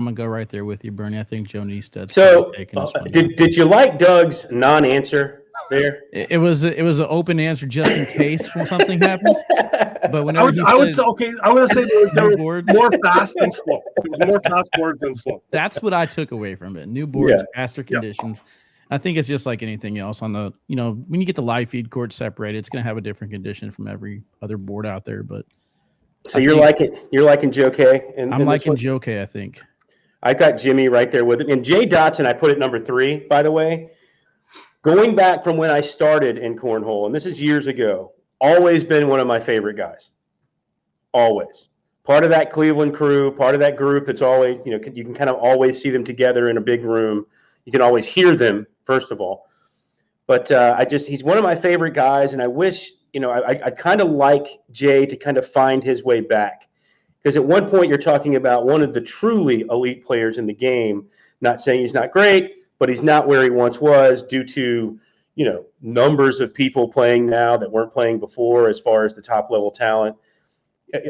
I'm gonna go right there with you, Bernie. I think Joe Neested's probably So, taking this one down. did you like Doug's non-answer there? It was an open answer just in case when something happens. But I whenever would he I would said say okay. I would say there new was boards, more fast than slow. It was more fast boards than slow. that's what I took away from it. New boards, Yeah. faster conditions. I think it's just like anything else on the, when you get the live feed court separated, it's going to have a different condition from every other board out there. But So I you're think liking Joe K I'm in this liking one? Joe K, I think. I got Jimmy right there with him. And Jay Dotson, I put at number 3, by the way. Going back from when I started in Cornhole, and this is years ago, always been one of my favorite guys. Always. Part of that Cleveland crew, part of that group that's always, you can kind of always see them together in a big room. You can always hear them, first of all. But he's one of my favorite guys, and I wish, I kind of like Jay to kind of find his way back. Because at one point you're talking about one of the truly elite players in the game, not saying he's not great, but he's not where he once was due to, numbers of people playing now that weren't playing before as far as the top level talent.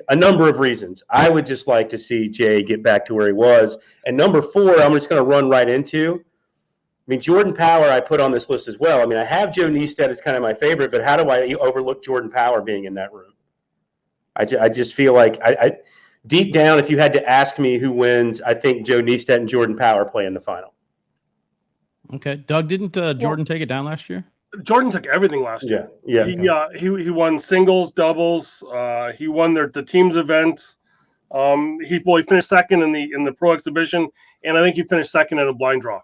A number of reasons. I would just like to see Jay get back to where he was. And number 4, I'm just going to run right into. Jordan Power I put on this list as well. I have Joe Neested as kind of my favorite, but how do I overlook Jordan Power being in that room? I just feel like I deep down, if you had to ask me who wins, I think Joe Neested and Jordan Power play in the final. Okay. Doug, didn't Jordan take it down last year? Jordan took everything last year. Yeah. He won singles, doubles. He won the teams event. He finished second in the pro exhibition, and I think he finished second in a blind draw.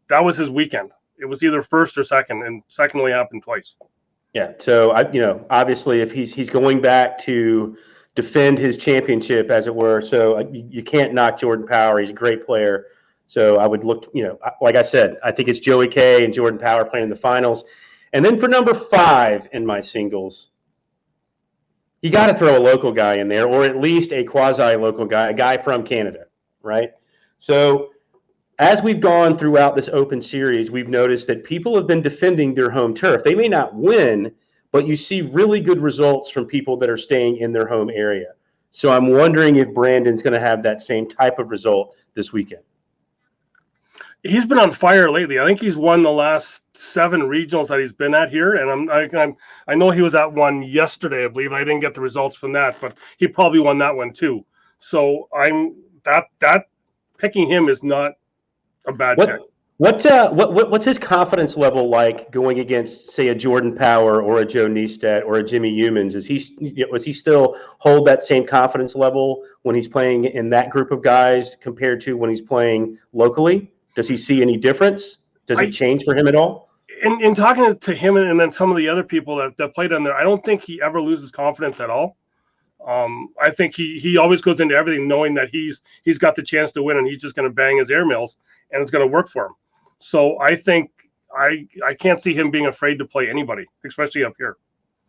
That was his weekend. It was either first or second, and second only happened twice. Yeah. So obviously, if he's going back to defend his championship, as it were, so you can't knock Jordan Power. He's a great player. So I would look, like I said, I think it's Joey K and Jordan Power playing in the finals. And then for number 5 in my singles, you got to throw a local guy in there, or at least a quasi-local guy, a guy from Canada, right? So as we've gone throughout this Open Series, we've noticed that people have been defending their home turf. They may not win, but you see really good results from people that are staying in their home area. So I'm wondering if Brandon's going to have that same type of result this weekend. He's been on fire lately. I think he's won the last 7 regionals that he's been at here, and I know he was at one yesterday, I believe. I didn't get the results from that, but he probably won that one too. So that picking him is not a bad pick. What's his confidence level like going against, say, a Jordan Power or a Joe Neested or a Jimmy Humans? Does he still hold that same confidence level when he's playing in that group of guys compared to when he's playing locally? Does he see any difference? Does it change for him at all? In talking to him and then some of the other people that played on there, I don't think he ever loses confidence at all. I think he always goes into everything knowing that he's got the chance to win, and he's just going to bang his air mills, and it's going to work for him. So I think I can't see him being afraid to play anybody, especially up here.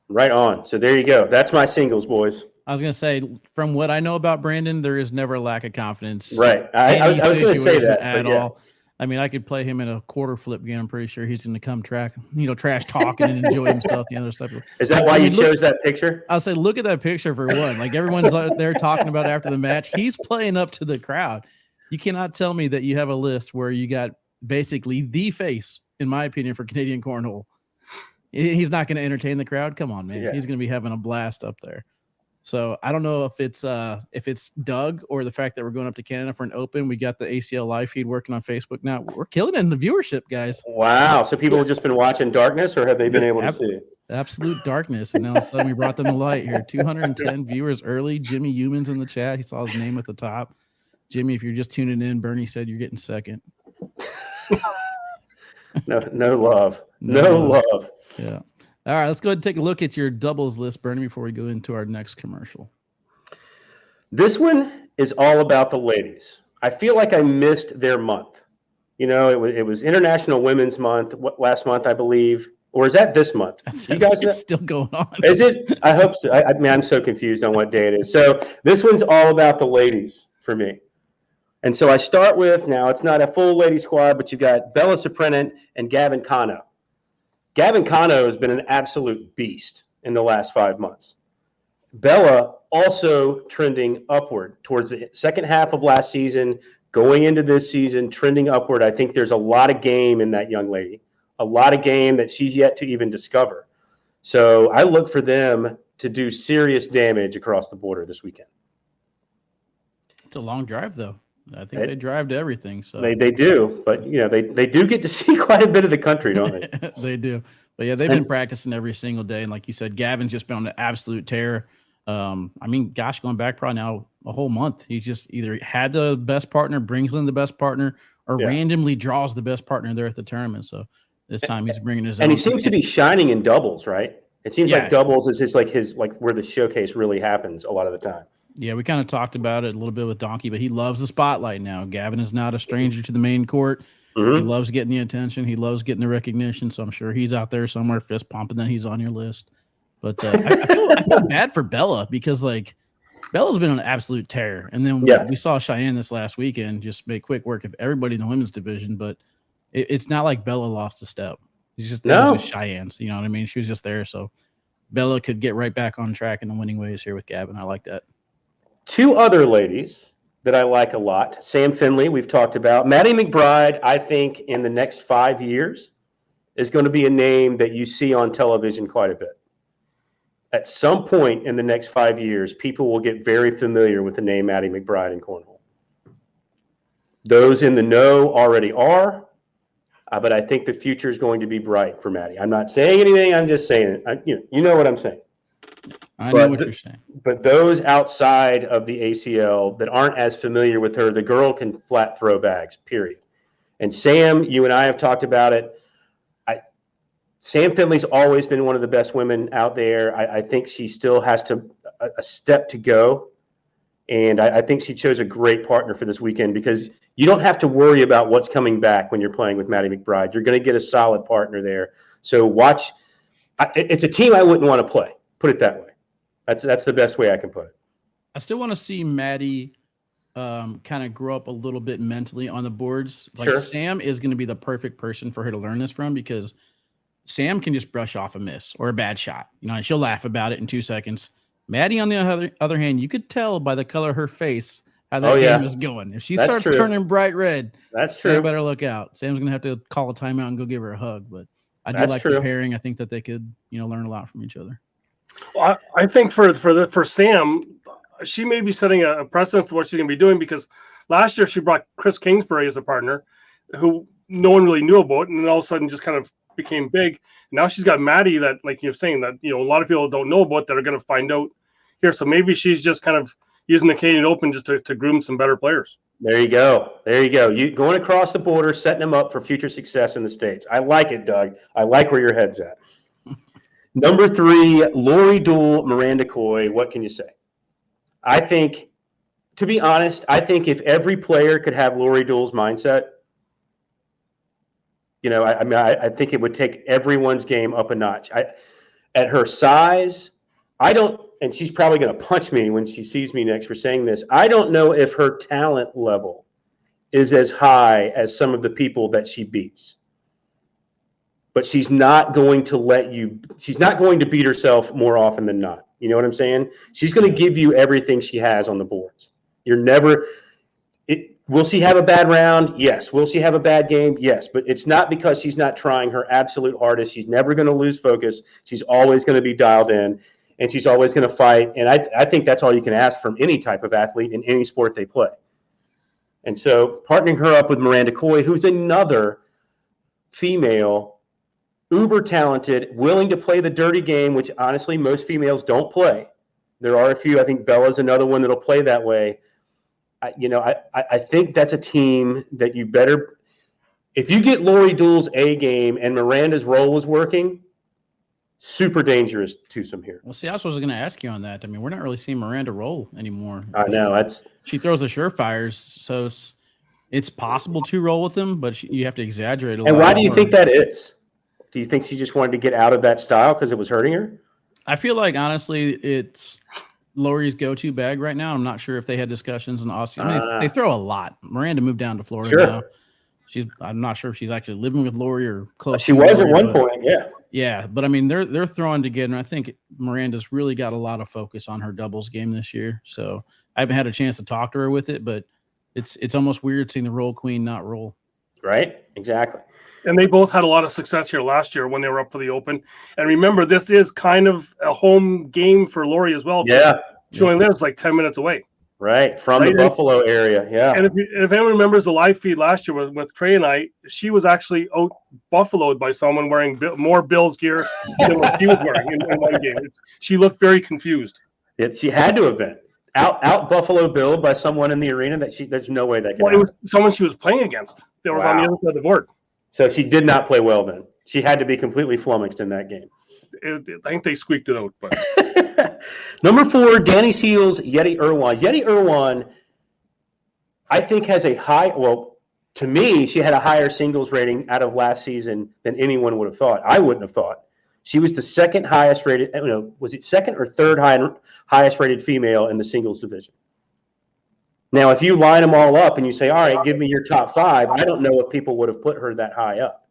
Right on. So there you go. That's my singles, boys. I was going to say, from what I know about Brandon, there is never a lack of confidence. Right. I was going to say that at all. I could play him in a quarter flip game. I'm pretty sure he's going to come trash talking and enjoy himself. The other stuff. Is that why you chose that picture? I'll say, look at that picture for one. Like everyone's out there talking about after the match. He's playing up to the crowd. You cannot tell me that you have a list where you got basically the face, in my opinion, for Canadian Cornhole. He's not going to entertain the crowd. Come on, man. Yeah. He's going to be having a blast up there. So I don't know if it's Doug or the fact that we're going up to Canada for an Open. We got the ACL live feed working on Facebook now. We're killing it in the viewership, guys. Wow. So people have just been watching darkness, or have they been able to see it? Absolute darkness. And now all of a sudden we brought them to light here. 210 viewers early. Jimmy Humans in the chat. He saw his name at the top. Jimmy, if you're just tuning in, Bernie said you're getting second. No love. No love. Yeah. All right, let's go ahead and take a look at your doubles list, Bernie, before we go into our next commercial. This one is all about the ladies. I feel like I missed their month. It was International Women's Month last month, I believe. Or is that this month? You guys, it's still going on. Is it? I hope so. I'm so confused on what day it is. So this one's all about the ladies for me. And so I start with, now it's not a full lady squad, but you got Bella Suprenant and Gavin Cano. Gavin Cano has been an absolute beast in the last 5 months. Bella also trending upward towards the second half of last season, going into this season, trending upward. I think there's a lot of game in that young lady, a lot of game that she's yet to even discover. So I look for them to do serious damage across the border this weekend. It's a long drive, though. I think they drive to everything. So they do, but they do get to see quite a bit of the country, don't they? They do. But yeah, they've been practicing every single day, and like you said, Gavin's just been on an absolute tear. I mean, gosh, going back probably now a whole month, he's just either had the best partner, brings in the best partner, or randomly draws the best partner there at the tournament. So this time he's bringing his own. And he seems to be shining in doubles, right? It seems like doubles is his where the showcase really happens a lot of the time. Yeah, we kind of talked about it a little bit with Donkey, but he loves the spotlight now. Gavin is not a stranger to the main court. Mm-hmm. He loves getting the attention. He loves getting the recognition. So I'm sure he's out there somewhere fist pumping that he's on your list. But I feel bad for Bella because, like, Bella's been on an absolute tear. And then we saw Cheyenne this last weekend just make quick work of everybody in the women's division. But it's not like Bella lost a step. It's just, it was just Cheyenne's. You know what I mean? She was just there. So Bella could get right back on track in the winning ways here with Gavin. I like that. Two other ladies that I like a lot. Sam Finley, we've talked about. Maddie McBride, I think in the next 5 years is going to be a name that you see on television quite a bit. At some point in the next 5 years, people will get very familiar with the name Maddie McBride in cornhole. Those in the know already are, but I think the future is going to be bright for Maddie. I'm not saying anything. I'm just saying it. You know what I'm saying. I know what you're saying. But those outside of the ACL that aren't as familiar with her, the girl can flat throw bags, period. And Sam, you and I have talked about it. Sam Finley's always been one of the best women out there. I think she still has a step to go. And I think she chose a great partner for this weekend because you don't have to worry about what's coming back when you're playing with Maddie McBride. You're going to get a solid partner there. So watch. It's a team I wouldn't want to play. Put it that way. That's the best way I can put it. I still want to see Maddie kind of grow up a little bit mentally on the boards. Like Sam is going to be the perfect person for her to learn this from because Sam can just brush off a miss or a bad shot. And she'll laugh about it in 2 seconds. Maddie, on the other hand, you could tell by the color of her face how that game is going. If she starts turning bright red, that's true. Sam better look out. Sam's going to have to call a timeout and go give her a hug. But I do like the pairing. I think that they could, learn a lot from each other. Well, I think for Sam, she may be setting a precedent for what she's going to be doing because last year she brought Chris Kingsbury as a partner who no one really knew about, and then all of a sudden just kind of became big. Now she's got Maddie that, like you're saying, that a lot of people don't know about that are going to find out here. So maybe she's just kind of using the Canadian Open just to groom some better players. There you go. You going across the border, setting them up for future success in the States. I like it, Doug. I like where your head's at. Number 3, Lori Dool, Miranda Coy. What can you say? I think, to be honest, if every player could have Lori Dool's mindset, I think it would take everyone's game up a notch. At her size, and she's probably going to punch me when she sees me next for saying this. I don't know if her talent level is as high as some of the people that she beats. But she's not going to beat herself more often than not. You know what I'm saying? She's going to give you everything she has on the boards. Will she have a bad round? Yes. Will she have a bad game? Yes. But it's not because she's not trying her absolute hardest. She's never going to lose focus. She's always going to be dialed in, and she's always going to fight. And I think that's all you can ask from any type of athlete in any sport they play. And so partnering her up with Miranda Coy, who's another female, uber talented, willing to play the dirty game, which honestly most females don't play. There are a few. I think Bella's another one that'll play that way. I think that's a team that you better, if you get Lori Dool's A game and Miranda's role is working, super dangerous twosome here. Well, see, I was going to ask you on that. I mean, we're not really seeing Miranda roll anymore. I know she throws the surefires, so it's possible to roll with them, but you have to exaggerate a lot. And why do you think that is? Do you think she just wanted to get out of that style because it was hurting her? I feel like, honestly, it's Lori's go-to bag right now. I'm not sure if they had discussions in Austin. I mean, they throw a lot. Miranda moved down to Florida now. I'm not sure if she's actually living with Lori or close. She was at one point, yeah. Yeah, but I mean, they're throwing together, and I think Miranda's really got a lot of focus on her doubles game this year. So I haven't had a chance to talk to her with it, but it's almost weird seeing the roll queen not roll. Right? Exactly. And they both had a lot of success here last year when they were up for the Open. And remember, this is kind of a home game for Lori as well. Yeah. She only lives like 10 minutes away. Right. From Right? the Buffalo area. Yeah. And if anyone remembers the live feed last year with Trey and I, she was actually out buffaloed by someone wearing more Bills gear than what she was wearing in one game. She looked very confused. She had to have been out Buffalo Bill by someone in the arena there's no way that could happen. It was someone she was playing against. They were on the other side of the board. So she did not play well then. She had to be completely flummoxed in that game. I think they squeaked it out. But Number 4, Danny Seals, Yeti Irwan. Yeti Irwan, I think, has a high, well, to me, she had a higher singles rating out of last season than anyone would have thought. I wouldn't have thought. She was the second highest rated, was it second or third highest rated female in the singles division? Now, if you line them all up and you say, all right, give me your top 5, I don't know if people would have put her that high up.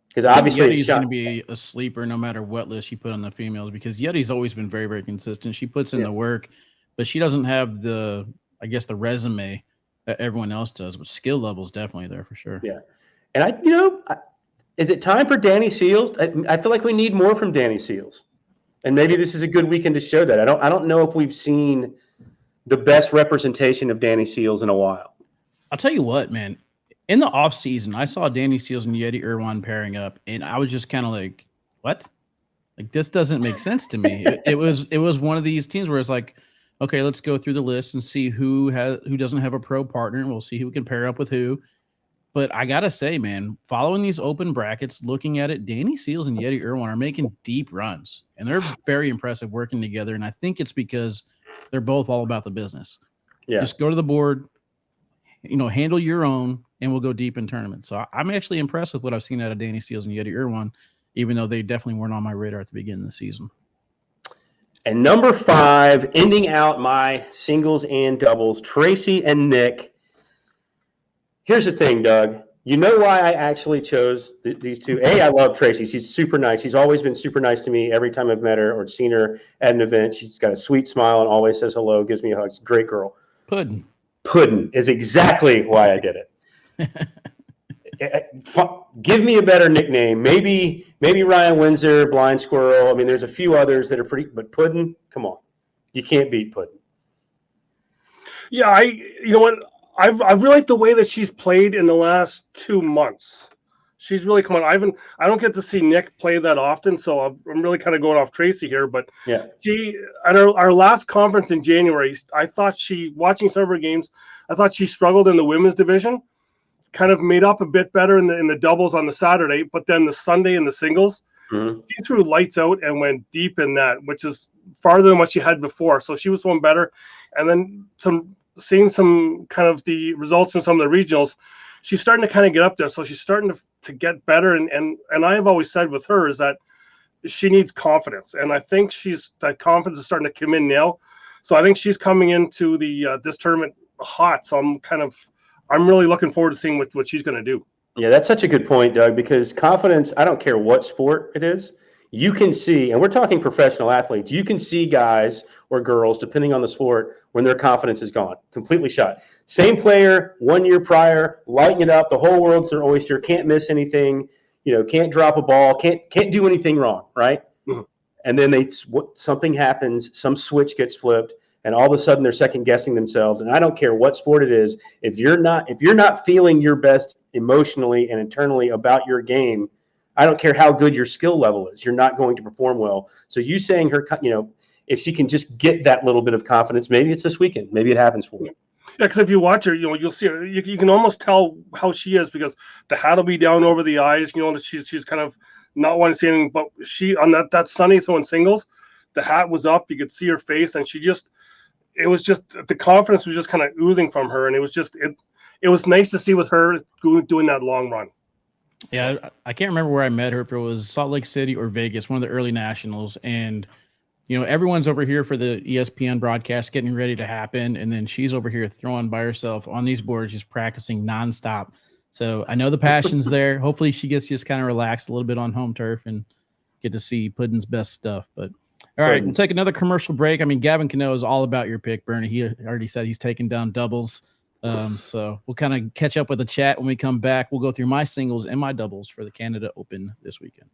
Because obviously Yeti's going to be a sleeper no matter what list you put on the females, because Yeti's always been very, very consistent. She puts in the work, but she doesn't have the resume that everyone else does, but skill level's definitely there for sure. Yeah. And is it time for Danny Seals? I feel like we need more from Danny Seals. And maybe this is a good weekend to show that. I don't know if we've seen the best representation of Danny Seals in a while. I'll tell you what, man. In the off season, I saw Danny Seals and Yeti Irwan pairing up, and I was just kind of like, "What? Like, this doesn't make sense to me." It was one of these teams where it's like, okay, let's go through the list and see who doesn't have a pro partner, and we'll see who can pair up with who. But I gotta say, man, following these open brackets, looking at it, Danny Seals and Yeti Irwan are making deep runs, and they're very impressive working together. And I think it's because they're both all about the business. Yeah, just go to the board, handle your own, and we'll go deep in tournaments. So I'm actually impressed with what I've seen out of Danny Seals and Yeti Irwan, even though they definitely weren't on my radar at the beginning of the season. And number 5, ending out my singles and doubles, Tracy and Nick. Here's the thing, Doug. You know why I actually chose these two? I love Tracy. She's super nice. She's always been super nice to me every time I've met her or seen her at an event. She's got a sweet smile and always says hello, gives me a hug. She's a great girl. Puddin is exactly why I did it. Give me a better nickname. Maybe Ryan Windsor, Blind Squirrel. I mean, there's a few others that are pretty, but Puddin, come on. You can't beat Puddin. Yeah, you know what? I really like the way that she's played in the last 2 months. She's really come on. I don't get to see Nick play that often, so I'm really kind of going off Tracy here. But yeah, she at our last conference in January, I thought watching some of her games, I thought she struggled in the women's division. Kind of made up a bit better in the doubles on the Saturday, but then the Sunday in the singles, she threw lights out and went deep in that, which is farther than what she had before. So she was one better, and then seeing some kind of the results in some of the regionals, she's starting to kind of get up there. So she's starting to get better, and I have always said with her is that she needs confidence, and I think that confidence is starting to come in now. So I think she's coming into this tournament hot. So I'm really looking forward to seeing what she's going to do. Yeah, that's such a good point, Doug, because confidence, I don't care what sport it is, you can see, and we're talking professional athletes, you can see guys or girls, depending on the sport, when their confidence is gone, completely shot. Same player 1 year prior, lighting it up, the whole world's their oyster, can't miss anything, can't drop a ball, can't do anything wrong, right? Mm-hmm. And then something happens, some switch gets flipped, and all of a sudden they're second guessing themselves. And I don't care what sport it is, if you're not feeling your best emotionally and internally about your game, I don't care how good your skill level is, you're not going to perform well. So you saying her, if she can just get that little bit of confidence, maybe it's this weekend, maybe it happens for her. Yeah, because if you watch her, you'll see her. You can almost tell how she is because the hat will be down over the eyes. She's kind of not wanting to see anything. But she on that Sunday throwing singles, the hat was up. You could see her face, and it was just the confidence was just kind of oozing from her, and it was nice to see with her doing that long run. Yeah, I can't remember where I met her, if it was Salt Lake City or Vegas, one of the early nationals. And, everyone's over here for the ESPN broadcast getting ready to happen. And then she's over here throwing by herself on these boards, just practicing nonstop. So I know the passion's there. Hopefully she gets just kind of relaxed a little bit on home turf and get to see Puddin's best stuff. But all right, we'll take another commercial break. I mean, Gavin Cano is all about your pick, Bernie. He already said he's taking down doubles. So we'll kind of catch up with the chat when we come back. We'll go through my singles and my doubles for the Canada Open this weekend.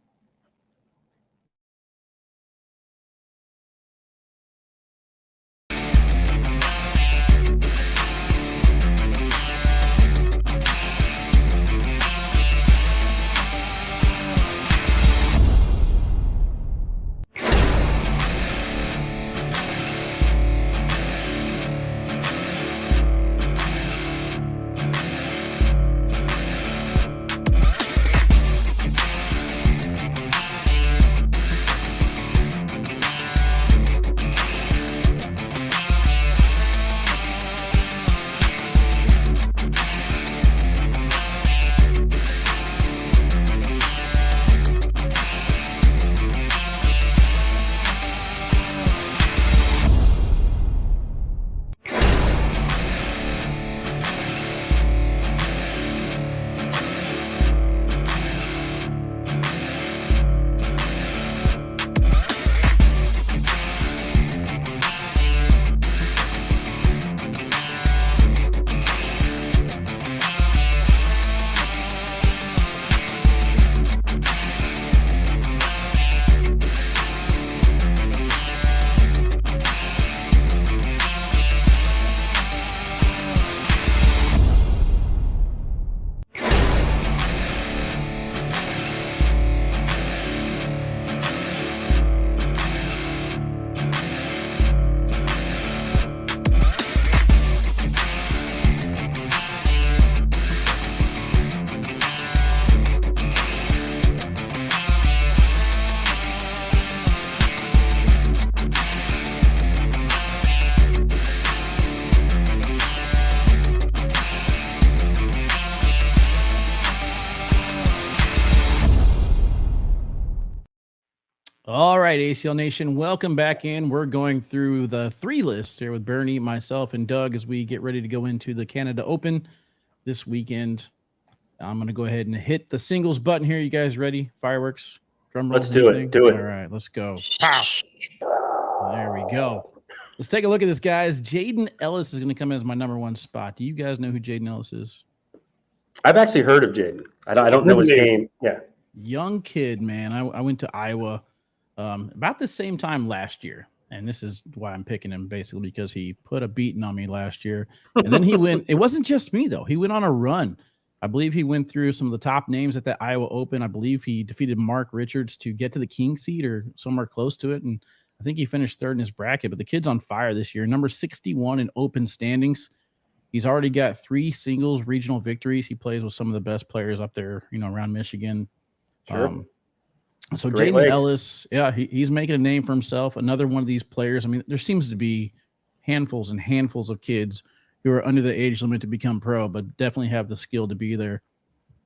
All right, ACL Nation, welcome back in. We're going through the 3 list here with Bernie, myself, and Doug as we get ready to go into the Canada Open this weekend. I'm going to go ahead and hit the singles button here. You guys ready? Fireworks, drum rolls. Let's do it. Do it. All right, let's go. Pow. There we go. Let's take a look at this, guys. Jaden Ellis is going to come in as my number 1 spot. Do you guys know who Jaden Ellis is? I've actually heard of Jaden. I don't know his game. Yeah. Young kid, man. I went to Iowa about the same time last year. And this is why I'm picking him, basically, because he put a beating on me last year. And then he went, it wasn't just me, though. He went on a run. I believe he went through some of the top names at that Iowa Open. I believe he defeated Mark Richards to get to the king seed or somewhere close to it. And I think he finished 3rd in his bracket. But the kid's on fire this year. Number 61 in Open standings. He's already got 3 singles regional victories. He plays with some of the best players up there, around Michigan. Sure. So Jaden Ellis, yeah, he's making a name for himself. Another one of these players. I mean, there seems to be handfuls and handfuls of kids who are under the age limit to become pro, but definitely have the skill to be there.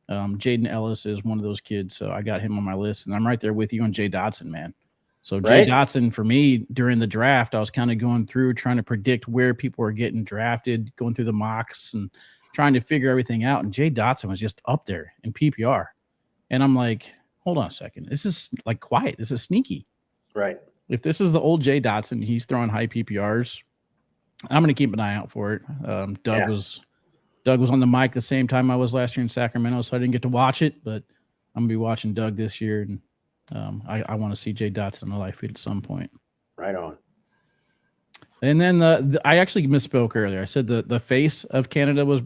Jaden Ellis is one of those kids, so I got him on my list, and I'm right there with you on Jay Dotson, man. So Jay Dotson, for me, during the draft, I was kind of going through trying to predict where people were getting drafted, going through the mocks and trying to figure everything out, and Jay Dotson was just up there in PPR. And I'm like, hold on a second. This is like quiet. This is sneaky. Right. If this is the old Jay Dotson, he's throwing high PPRs. I'm going to keep an eye out for it. Doug was on the mic the same time I was last year in Sacramento, so I didn't get to watch it, but I'm going to be watching Doug this year. And I want to see Jay Dotson on the live feed at some point. Right on. And then I actually misspoke earlier. I said the face of Canada was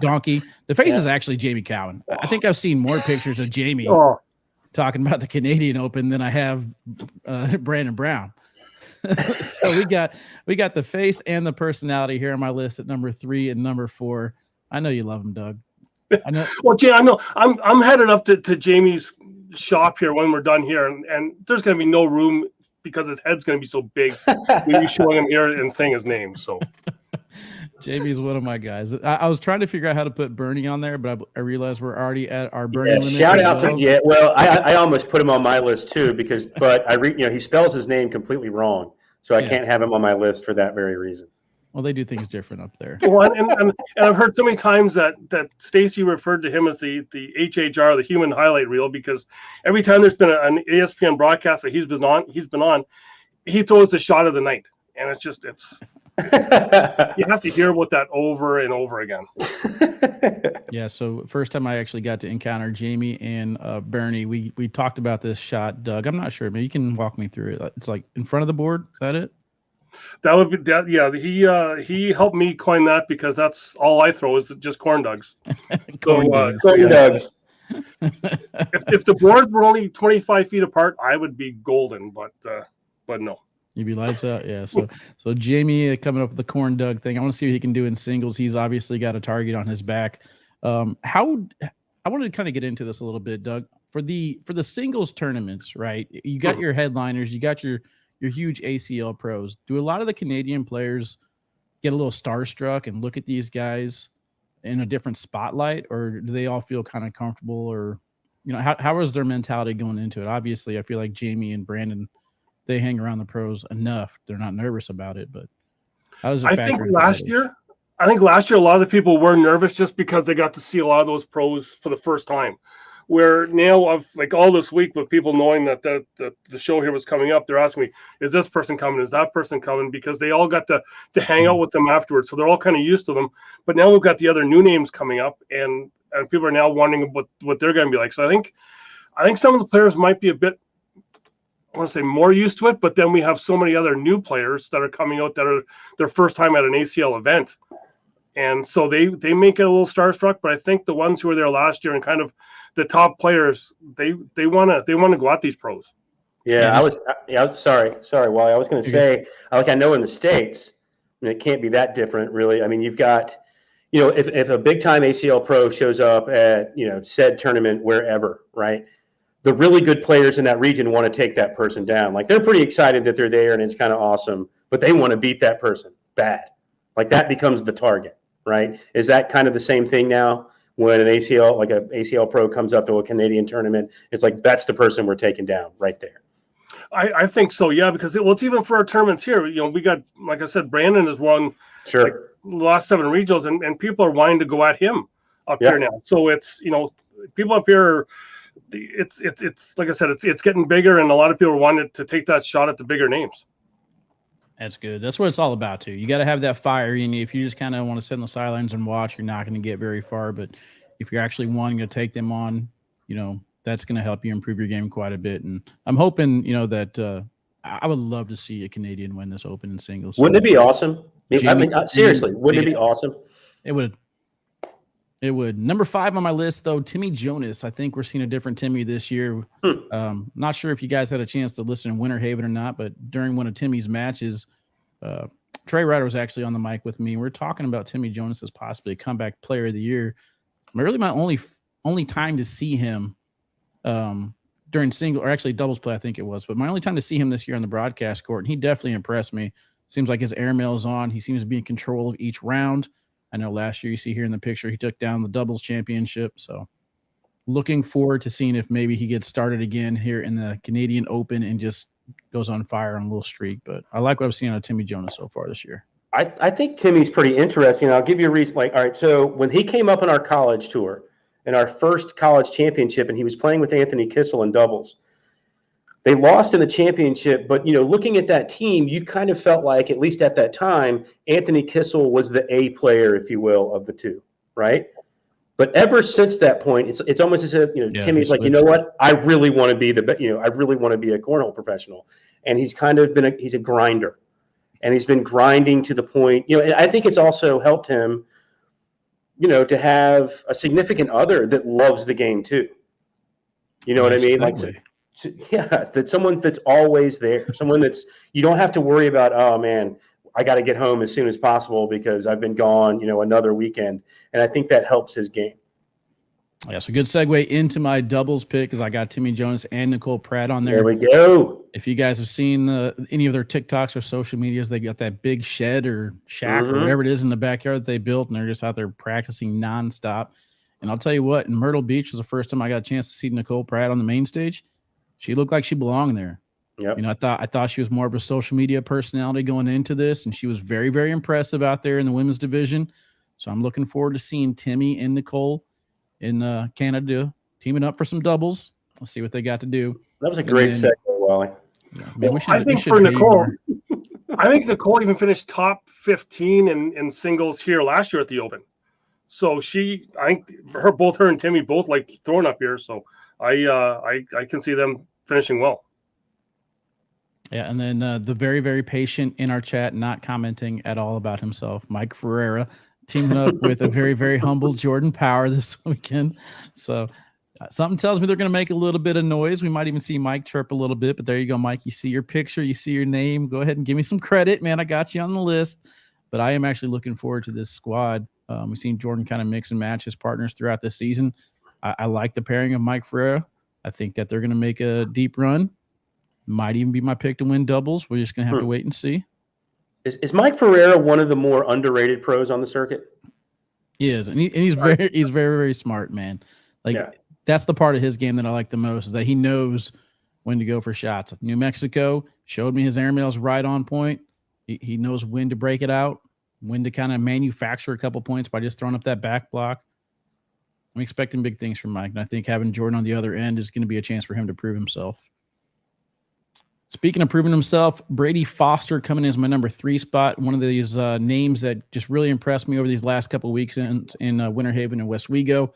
donkey. The face is actually Jamie Cowan. I think I've seen more pictures of Jamie talking about the Canadian Open than I have Brandon Brown. So we got the face and the personality here on my list at number 3 and number 4. I know you love him, Doug. I know. Well, Jay, I know I'm headed up to Jamie's shop here when we're done here, and there's going to be no room because his head's going to be so big. We'll be showing him here and saying his name. So. JB's one of my guys. I was trying to figure out how to put Bernie on there, but I realized we're already at our Bernie limit. Shout out to well, I almost put him on my list too but he spells his name completely wrong, so I can't have him on my list for that very reason. Well, they do things different up there. Well, and I've heard so many times that Stacy referred to him as the HHR, the human highlight reel, because every time there's been an ESPN broadcast that he's been on, he throws the shot of the night, and it's You have to hear about that over and over again. Yeah, so first time I actually got to encounter Jamie and Bernie, we talked about this shot, Doug. I'm not sure. Maybe you can walk me through it. It's like in front of the board. Is that it? That would be that. Yeah, he helped me coin that because that's all I throw is just corn dogs. Corn So, dogs. Corn dogs. If the boards were only 25 feet apart, I would be golden. But no. You'd be lights out. Yeah. So Jamie coming up with the corn dog thing. I want to see what he can do in singles. He's obviously got a target on his back. I wanted to kind of get into this a little bit, Doug. For the singles tournaments, right? You got your headliners, you got your huge ACL pros. Do a lot of the Canadian players get a little starstruck and look at these guys in a different spotlight, or do they all feel kind of comfortable? Or, how is their mentality going into it? Obviously, I feel like Jamie and Brandon, they hang around the pros enough. They're not nervous about it, but how does it factor I think into last year, a lot of the people were nervous just because they got to see a lot of those pros for the first time. Where now, of like all this week, with people knowing that the show here was coming up, they're asking me, "Is this person coming? Is that person coming?" Because they all got to hang out with them afterwards, so they're all kind of used to them. But now we've got the other new names coming up, and people are now wondering what they're going to be like. So I think some of the players might be a bit, I want to say, more used to it, but then we have so many other new players that are coming out that are their first time at an ACL event. And so they make it a little starstruck, but I think the ones who were there last year and kind of the top players, they want to go at these pros. Yeah, I was sorry, Wally. I was going to say, I know in the States, and it can't be that different, really. I mean, you've got, if a big time ACL pro shows up at, said tournament wherever, right? The really good players in that region want to take that person down. Like, they're pretty excited that they're there and it's kind of awesome, but they want to beat that person bad. Like, that becomes the target, right? Is that kind of the same thing now? When an ACL pro comes up to a Canadian tournament, it's like, that's the person we're taking down right there. I think so, yeah, because it's even for our tournaments here. We got, like I said, Brandon has won the last 7 regionals, and people are wanting to go at him up here now. So it's people up here. It's like I said, it's getting bigger, and a lot of people are wanting to take that shot at the bigger names. That's good. That's what it's all about, too. You got to have that fire in you. If you just kind of want to sit on the sidelines and watch, you're not going to get very far. But if you're actually wanting to take them on, that's going to help you improve your game quite a bit. And I'm hoping, that I would love to see a Canadian win this Open in singles. Wouldn't it be awesome? Seriously, wouldn't it be awesome? It would. It would. Number 5 on my list, though, Timmy Jonas. I think we're seeing a different Timmy this year. Not sure if you guys had a chance to listen in Winter Haven or not, but during one of Timmy's matches, Trey Ryder was actually on the mic with me. We're talking about Timmy Jonas as possibly a comeback player of the year. Really, my only time to see him during single, or actually doubles play, I think it was, but my only time to see him this year on the broadcast court, and he definitely impressed me. Seems like his airmail is on. He seems to be in control of each round. I know last year, you see here in the picture, he took down the doubles championship. So looking forward to seeing if maybe he gets started again here in the Canadian Open and just goes on fire on a little streak. But I like what I've seen out of Timmy Jonas so far this year. I think Timmy's pretty interesting. I'll give you a reason. All right, so when he came up on our college tour, in our first college championship, and he was playing with Anthony Kissel in doubles, they lost in the championship, but, looking at that team, you kind of felt like, at least at that time, Anthony Kissel was the A player, if you will, of the two, right? But ever since that point, it's almost as if, Timmy's like, what? I really want to be I really want to be a cornhole professional. And he's kind of he's a grinder. And he's been grinding to the point, I think it's also helped him, to have a significant other that loves the game too. You know what I mean? That someone that's always there, someone that's, you don't have to worry about, oh man, I got to get home as soon as possible because I've been gone, another weekend. And I think that helps his game. Yeah, so good segue into my doubles pick because I got Timmy Jonas and Nicole Pratt on there. There we go. If you guys have seen any of their TikToks or social medias, they got that big shed or shack or whatever it is in the backyard that they built, and they're just out there practicing nonstop. And I'll tell you what, in Myrtle Beach was the first time I got a chance to see Nicole Pratt on the main stage. She looked like she belonged there. Yep. I thought she was more of a social media personality going into this, and she was very, very impressive out there in the women's division. So I'm looking forward to seeing Timmy and Nicole in Canada teaming up for some doubles. Let's see what they got to do. That was a great segue, Wally. I think for Nicole, I think Nicole even finished top 15 in singles here last year at the Open. So I think both her and Timmy both like throwing up here. So I can see them finishing well. Yeah, and then the very, very patient in our chat, not commenting at all about himself, Mike Ferreira, teaming up with a very, very humble Jordan Power this weekend. So something tells me they're going to make a little bit of noise. We might even see Mike chirp a little bit, but there you go, Mike. You see your picture, you see your name. Go ahead and give me some credit, man. I got you on the list. But I am actually looking forward to this squad. We've seen Jordan kind of mix and match his partners throughout the season. I like the pairing of Mike Ferreira. I think that they're going to make a deep run. Might even be my pick to win doubles. We're just going to have to wait and see. Is Mike Ferreira one of the more underrated pros on the circuit? He is, and he's very, very smart, man. Like that's the part of his game that I like the most, is that he knows when to go for shots. New Mexico showed me his airmail's right on point. He knows when to break it out, when to kind of manufacture a couple points by just throwing up that back block. I'm expecting big things from Mike, and I think having Jordan on the other end is going to be a chance for him to prove himself. Speaking of proving himself, Brady Foster coming in as my number 3 spot. One of these names that just really impressed me over these last couple of weeks in Winter Haven and Westwego.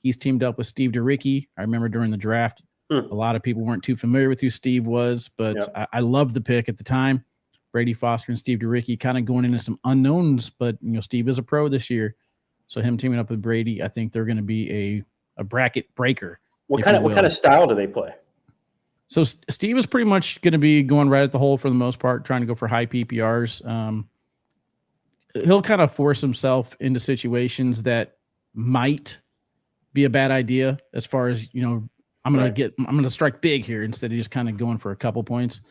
He's teamed up with Steve DeRicki. I remember during the draft, a lot of people weren't too familiar with who Steve was, but I loved the pick at the time. Brady Foster and Steve DeRicki kind of going into some unknowns, but Steve is a pro this year. So him teaming up with Brady, I think they're going to be a bracket breaker. What kind of style do they play? So Steve is pretty much going to be going right at the hole for the most part, trying to go for high PPRs. He'll kind of force himself into situations that might be a bad idea, as far as, I'm going to strike big here instead of just kind of going for a couple points.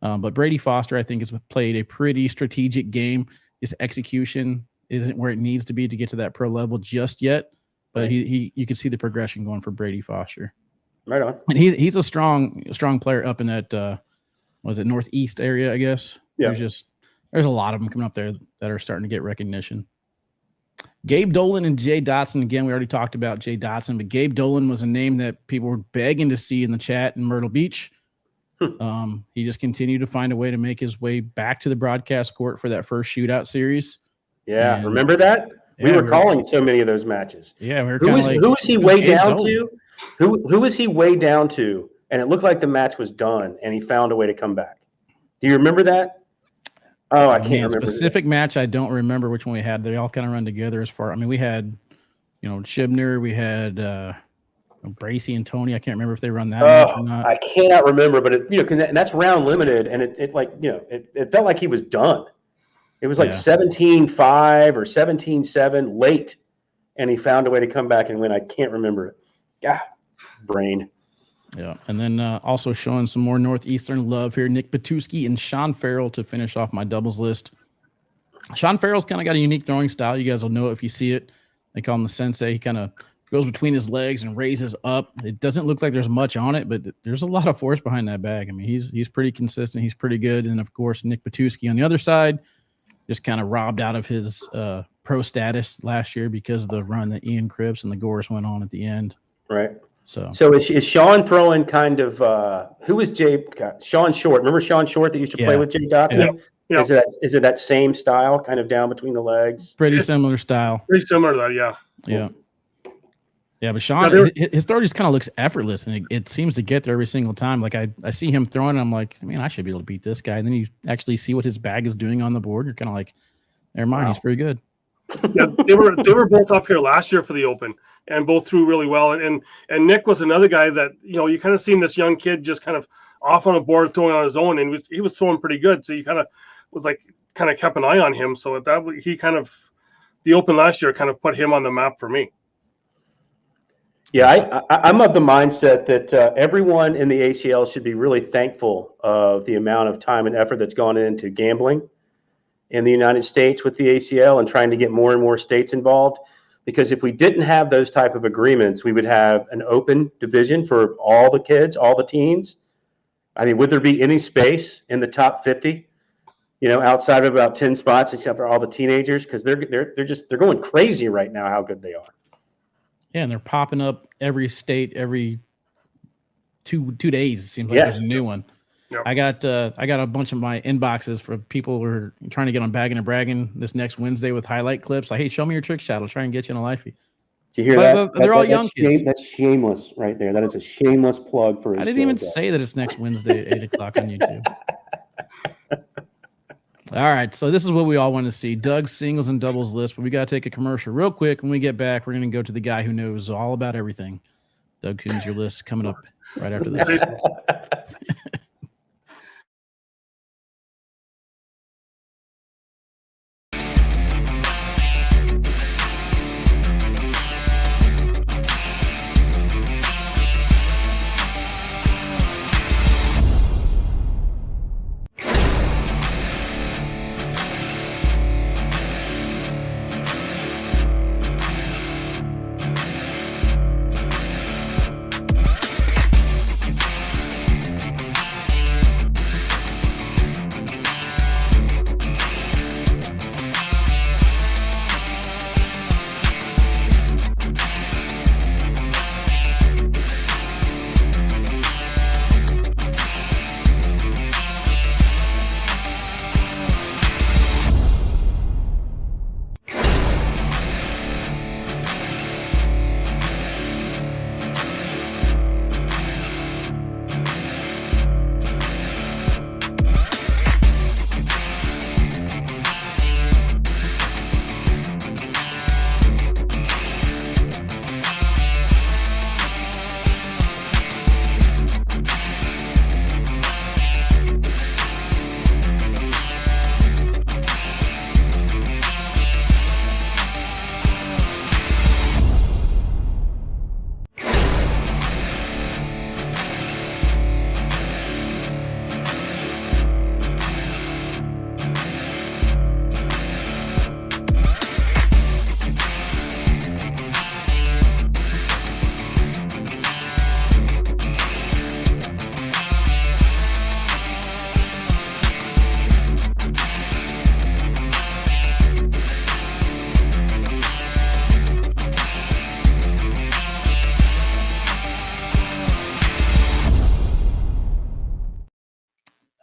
But Brady Foster, I think, has played a pretty strategic game. His execution isn't where it needs to be to get to that pro level just yet, but you can see the progression going for Brady Foster. Right on. And he's a strong player up in that northeast area, I guess. Yeah. There's a lot of them coming up there that are starting to get recognition. Gabe Dolan and Jay Dotson. Again, we already talked about Jay Dotson, but Gabe Dolan was a name that people were begging to see in the chat in Myrtle Beach. He just continued to find a way to make his way back to the broadcast court for that first shootout series. Yeah, and, remember that? We were calling so many of those matches. Yeah, we were who was he way down to? Who was he way down to? And it looked like the match was done, and he found a way to come back. Do you remember that? Oh, I can't remember. Specific match, I don't remember which one we had. They all kind of run together we had, Shibner, we had Bracy and Tony. I can't remember if they run that match or not. I cannot remember, but and that's round limited, and it felt like he was done. It was like 17-5 or 17-7 late, and he found a way to come back and win. I can't remember it. Yeah, brain. Yeah, and then also showing some more Northeastern love here, Nick Batuski and Sean Farrell to finish off my doubles list. Sean Farrell's kind of got a unique throwing style. You guys will know it if you see it. They call him the sensei. He kind of goes between his legs and raises up. It doesn't look like there's much on it, but there's a lot of force behind that bag. I mean, he's pretty consistent. He's pretty good. And, of course, Nick Batuski on the other side, just kind of robbed out of his pro status last year because of the run that Ian Cripps and the Gores went on at the end. Right. So is Sean throwing kind of who is Jay? Sean Short. Remember Sean Short that used to play with Jay Dotson? Yeah. Is it that same style, kind of down between the legs? Pretty similar style. Pretty similar to that, yeah. Yeah. Yeah, but Sean, his throw just kind of looks effortless, and it seems to get there every single time. Like I see him throwing, and I'm like, man, I should be able to beat this guy. And then you actually see what his bag is doing on the board. You're kind of like, never mind, he's pretty good. Yeah, they were both up here last year for the Open, and both threw really well. And Nick was another guy that you kind of seen this young kid just kind of off on a board throwing on his own, and he was throwing pretty good. So you kind of was like kept an eye on him. So the Open last year kind of put him on the map for me. Yeah, I'm of the mindset that everyone in the ACL should be really thankful of the amount of time and effort that's gone into gambling in the United States with the ACL and trying to get more and more states involved. Because if we didn't have those type of agreements, we would have an open division for all the kids, all the teens. I mean, would there be any space in the top 50? Outside of about 10 spots, except for all the teenagers, because they're going crazy right now. How good they are. Yeah, and they're popping up every state every two days. It seems like there's a new one. Yep. I got a bunch of my inboxes for people who are trying to get on Bagging and Bragging this next Wednesday with highlight clips. Like, hey, show me your trick shot. I'll try and get you in a lifey. Did you hear But that? they're all young kids. That's shameless right there. That is a shameless plug for his I didn't show, even Doug. say that it's next Wednesday at 8 o'clock on YouTube. All right, so this is what we all want to see. Doug's singles and doubles list, but we got to take a commercial real quick. When we get back, we're going to go to the guy who knows all about everything. Doug Coombs, your list coming up right after this.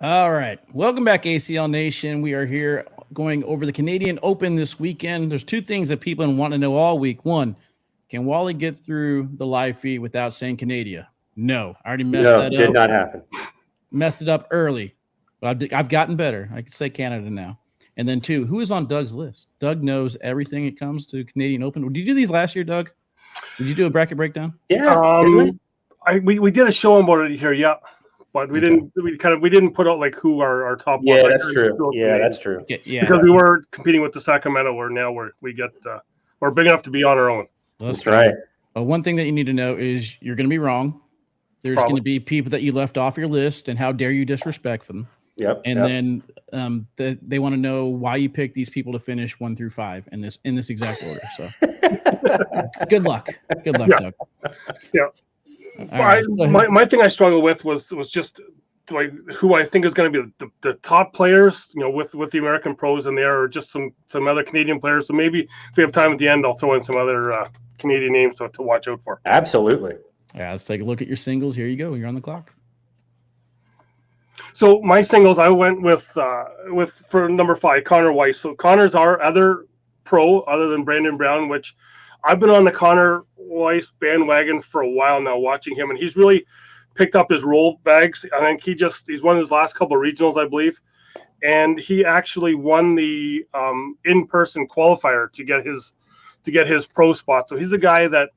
All right. Welcome back, ACL Nation. We are here going over the Canadian Open this weekend. There's two things that people want to know all week. One, can Wally get through the live feed without saying Canada? No. I already messed that up. Did not happen. Messed it up early. But I've gotten better. I can say Canada now. And then two, who is on Doug's list? Doug knows everything it comes to Canadian Open. Did you do these last year, Doug? Did you do a bracket breakdown? Yeah. We did a show about it here, yeah. But we didn't put out like who our top Yeah, one. that's true. Yeah, that's true. Okay, yeah. Because we were competing with the Sacramento, where now we're big enough to be on our own. That's right. One thing that you need to know is you're going to be wrong. There's going to be people that you left off your list, and how dare you disrespect them. Yep. And then they want to know why you picked these people to finish 1 through 5 in this exact order. So good luck, yeah. Doug. Yeah. Right, my thing I struggle with was just like who I think is going to be the top players, with the American pros in there, or just some other Canadian players. So maybe if we have time at the end, I'll throw in some other Canadian names to watch out for. Absolutely. Yeah, let's take a look at your singles. Here you go. You're on the clock. So my singles, I went with for number 5, Connor Weiss. So Connor's our other pro other than Brandon Brown, which I've been on the Connor Weiss bandwagon for a while now, watching him, and he's really picked up his roll bags. I think he's won his last couple of regionals, I believe, and he actually won the in-person qualifier to get his pro spot. So he's a guy that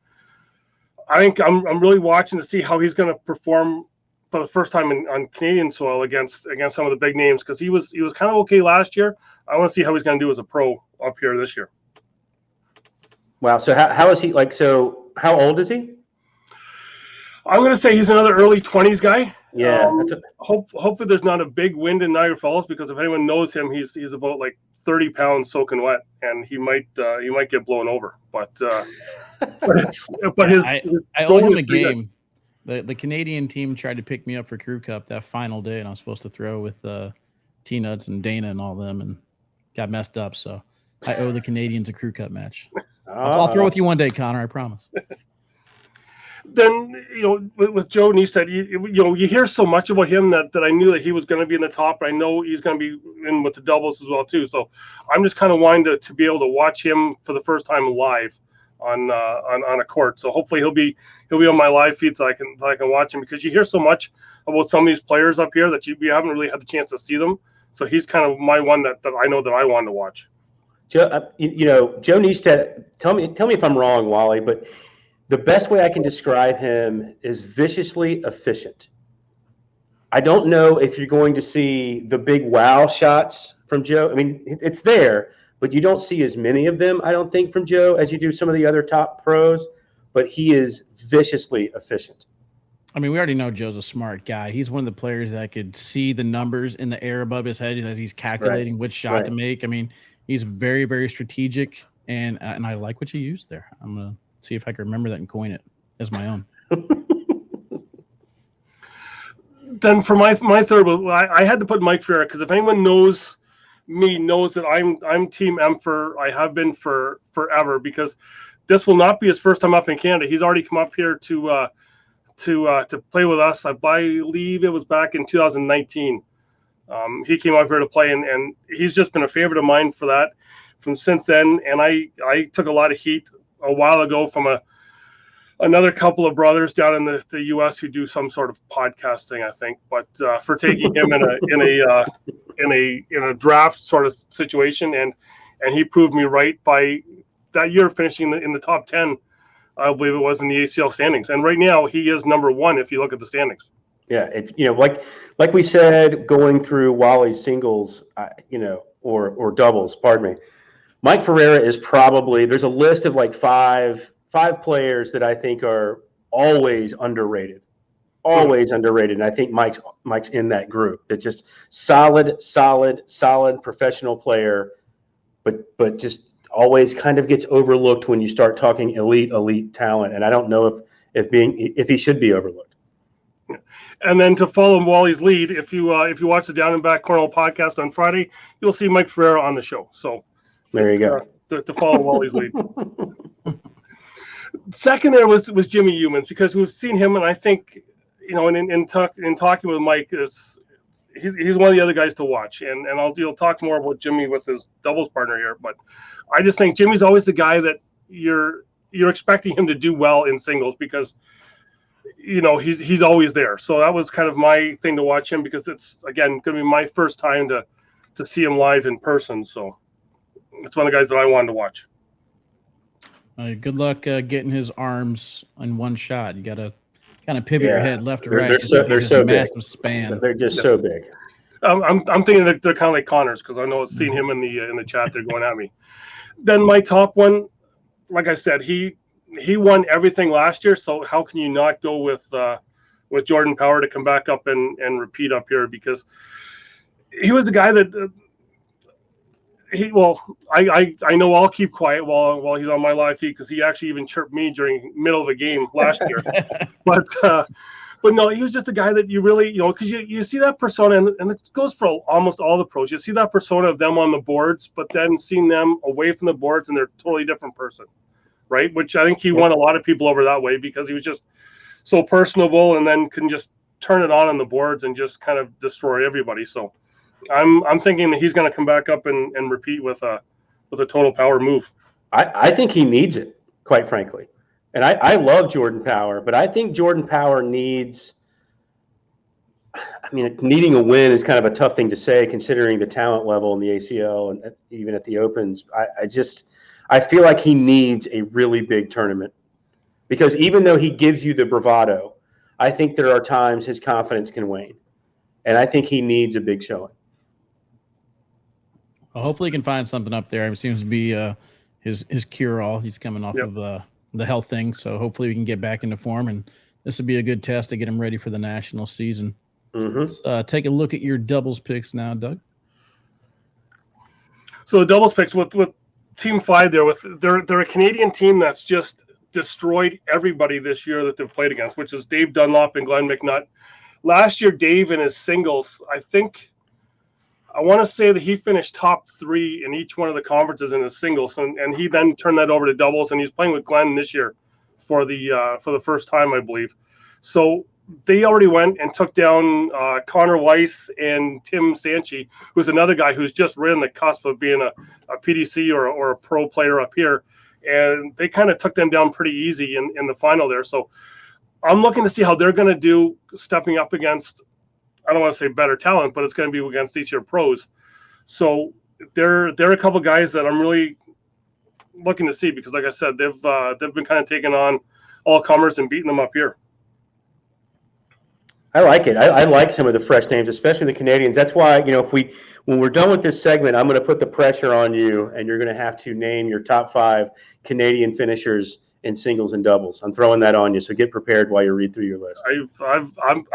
I think I'm really watching to see how he's going to perform for the first time on Canadian soil against some of the big names, because he was kind of okay last year. I want to see how he's going to do as a pro up here this year. Wow. So how is he like? So how old is he? I'm going to say he's another early 20s guy. Yeah. Hopefully there's not a big wind in Niagara Falls, because if anyone knows him, he's about like 30 pounds soaking wet, and he might get blown over. But I owe him a game. The Canadian team tried to pick me up for Crew Cup that final day, and I was supposed to throw with T-Nuts and Dana and all them, and got messed up. So I owe the Canadians a Crew Cup match. I'll throw with you one day, Connor. I promise. Then, with Joe Neistat, you hear so much about him that I knew that he was going to be in the top. I know he's going to be in with the doubles as well too. So I'm just kind of wanting to be able to watch him for the first time live on a court. So hopefully he'll be on my live feed so I can watch him, because you hear so much about some of these players up here that we haven't really had the chance to see them. So he's kind of my one that I know that I wanted to watch. Joe, Joe Neistat, tell me if I'm wrong, Wally, but the best way I can describe him is viciously efficient. I don't know if you're going to see the big wow shots from Joe. I mean, it's there, but you don't see as many of them, I don't think, from Joe as you do some of the other top pros, but he is viciously efficient. I mean, we already know Joe's a smart guy. He's one of the players that could see the numbers in the air above his head as he's calculating which shot to make. I mean, he's very, very strategic, and I like what you used there. I'm going to see if I can remember that and coin it as my own. Then for my third, I had to put Mike Ferreira, because if anyone knows me, knows that I'm Team Emperor. I have been for forever, because this will not be his first time up in Canada. He's already come up here to play with us. I believe it was back in 2019. He came up here to play, and he's just been a favorite of mine for that from since then. And I took a lot of heat a while ago from another couple of brothers down in the U.S. who do some sort of podcasting, I think, but for taking him in a draft sort of situation, and he proved me right by that year finishing in the top 10. I believe it was in the ACL standings, and right now he is number one if you look at the standings. Yeah, like we said, going through Wally's singles, or doubles, pardon me. Mike Ferreira is probably, there's a list of like five players that I think are always underrated. And I think Mike's in that group. That's just solid professional player, but just always kind of gets overlooked when you start talking elite talent. And I don't know if he should be overlooked. And then to follow Wally's lead, if you watch the Down and Back Cornhole podcast on Friday, you'll see Mike Ferreira on the show. So there you go. To follow Wally's lead. Second there was Jimmy Humans, because we've seen him, and I think in talking with Mike, he's one of the other guys to watch, and you'll talk more about Jimmy with his doubles partner here, but I just think Jimmy's always the guy that you're expecting him to do well in singles, because he's always there. So that was kind of my thing to watch him, because it's, again, going to be my first time to see him live in person. So it's one of the guys that I wanted to watch. Good luck getting his arms in one shot. You got to kind of pivot your head left or right. They're so big. Massive span. They're just so big. I'm thinking that they're kind of like Connors, because I know I've seen him in the chat. They're going at me. Then my top one, like I said, he won everything last year. So how can you not go with Jordan Power to come back up and repeat up here? Because he was the guy that I know I'll keep quiet while he's on my live feed, because he actually even chirped me during middle of the game last year. But no, he was just a guy that you really, because you see that persona, and it goes for almost all the pros. You see that persona of them on the boards, but then seeing them away from the boards, and they're a totally different person, right? Which I think he won a lot of people over that way, because he was just so personable, and then can just turn it on the boards and just kind of destroy everybody. So I'm thinking that he's going to come back up and repeat with a total power move. I think he needs it, quite frankly. And I love Jordan Power, but I think Jordan Power needs – needing a win is kind of a tough thing to say, considering the talent level in the ACL and even at the Opens. I feel like he needs a really big tournament, because even though he gives you the bravado, I think there are times his confidence can wane. And I think he needs a big showing. Well, hopefully he can find something up there. It seems to be his cure-all. He's coming off of the health thing, so hopefully we can get back into form, and this would be a good test to get him ready for the national season. Mm-hmm. Let's take a look at your doubles picks now, Doug. So the doubles picks with Team 5 there, they're a Canadian team that's just destroyed everybody this year that they've played against, which is Dave Dunlop and Glenn McNutt. Last year, Dave in his singles, I want to say that he finished top 3 in each one of the conferences in his singles, and he then turned that over to doubles, and he's playing with Glenn this year for the first time, I believe. So they already went and took down Connor Weiss and Tim Sanchi, who's another guy who's just right on the cusp of being a PDC or a pro player up here. And they kind of took them down pretty easy in the final there. So I'm looking to see how they're going to do stepping up against, I don't want to say better talent, but it's going to be against these year pros. So they're a couple guys that I'm really looking to see because, like I said, they've been kind of taking on all comers and beating them up here. I like it. I like some of the fresh names, especially the Canadians. That's why, when we're done with this segment, I'm going to put the pressure on you, and you're going to have to name your top 5 Canadian finishers in singles and doubles. I'm throwing that on you, so get prepared while you read through your list.